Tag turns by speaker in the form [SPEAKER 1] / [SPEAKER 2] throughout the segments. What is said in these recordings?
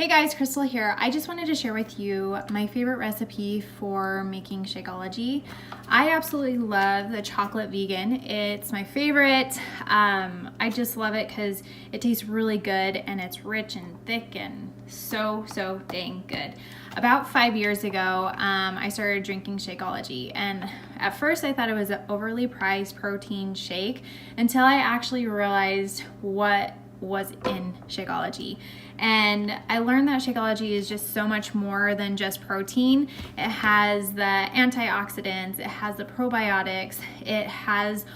[SPEAKER 1] Hey guys, Crystal here. I just wanted to share with you my favorite recipe for making Shakeology. I absolutely love the chocolate vegan. It's my favorite. I just love it because it tastes really good and it's rich and thick and so dang good. About 5 years ago, I started drinking Shakeology, and at first I thought it was an overly priced protein shake until I actually realized what was in Shakeology. And I learned that Shakeology is just so much more than just protein. It has the antioxidants, it has the probiotics, it has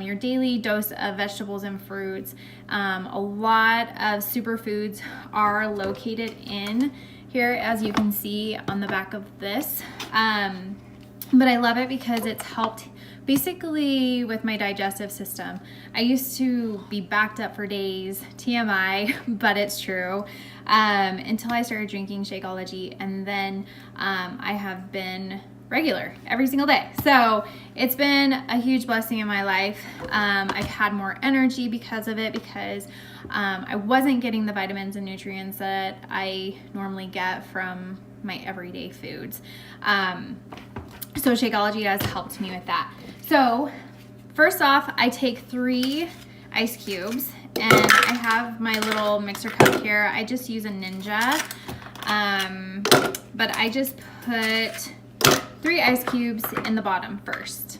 [SPEAKER 1] your daily dose of vegetables and fruits. A lot of superfoods are located in here, as you can see on the back of this. But I love it because it's helped basically with my digestive system. I used to be backed up for days, TMI, but it's true, until I started drinking Shakeology, and then I have been regular every single day. So it's been a huge blessing in my life. I've had more energy because of it, because I wasn't getting the vitamins and nutrients that I normally get from my everyday foods. So Shakeology has helped me with that. So first off, I take 3 ice cubes, and I have my little mixer cup here. I just use a Ninja, but I just put 3 ice cubes in the bottom first.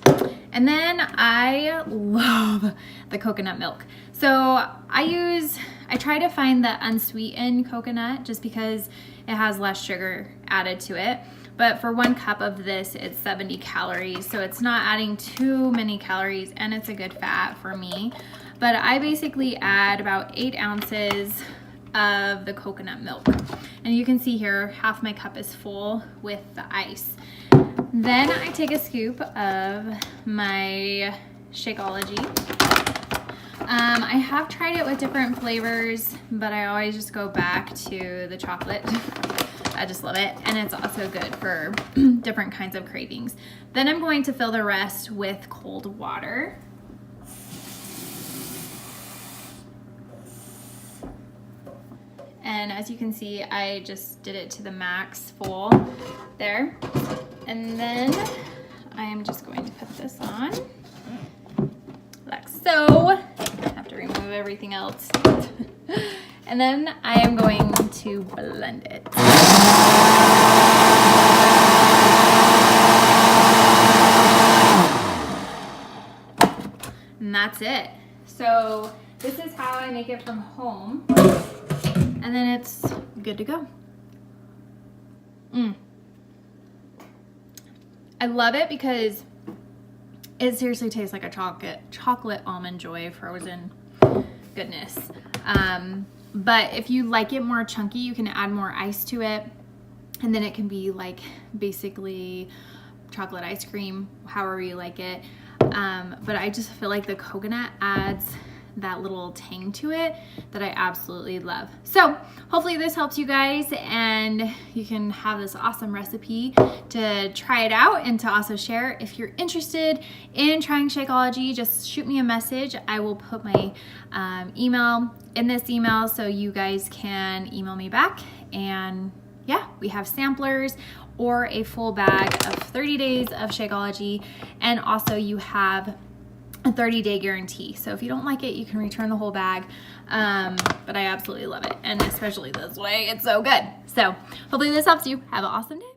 [SPEAKER 1] And then I love the coconut milk. So I try to find the unsweetened coconut just because it has less sugar added to it. But for 1 cup of this, it's 70 calories. So it's not adding too many calories, and it's a good fat for me. But I basically add about 8 ounces of the coconut milk. And you can see here, half my cup is full with the ice. Then I take a scoop of my Shakeology. I have tried it with different flavors, but I always just go back to the chocolate. I just love it, and it's also good for different kinds of cravings. Then I'm going to fill the rest with cold water. And as you can see, I just did it to the max full there. And then I am just going to put this on like so. I have to remove everything else. And then I am going to blend it. And that's it. So this is how I make it from home. And then it's good to go. I love it because it seriously tastes like a chocolate almond joy frozen goodness. But if you like it more chunky, you can add more ice to it, and then it can be like basically chocolate ice cream, however you like it. But I just feel like the coconut adds that little tang to it that I absolutely love. So hopefully this helps you guys, and you can have this awesome recipe to try it out and to also share. If you're interested in trying Shakeology, just shoot me a message. I will put my email in this email so you guys can email me back. And yeah, we have samplers or a full bag of 30 days of Shakeology, and also you have a 30-day guarantee. So if you don't like it, you can return the whole bag. But I absolutely love it, and especially this way, it's so good. So hopefully this helps you. Have an awesome day.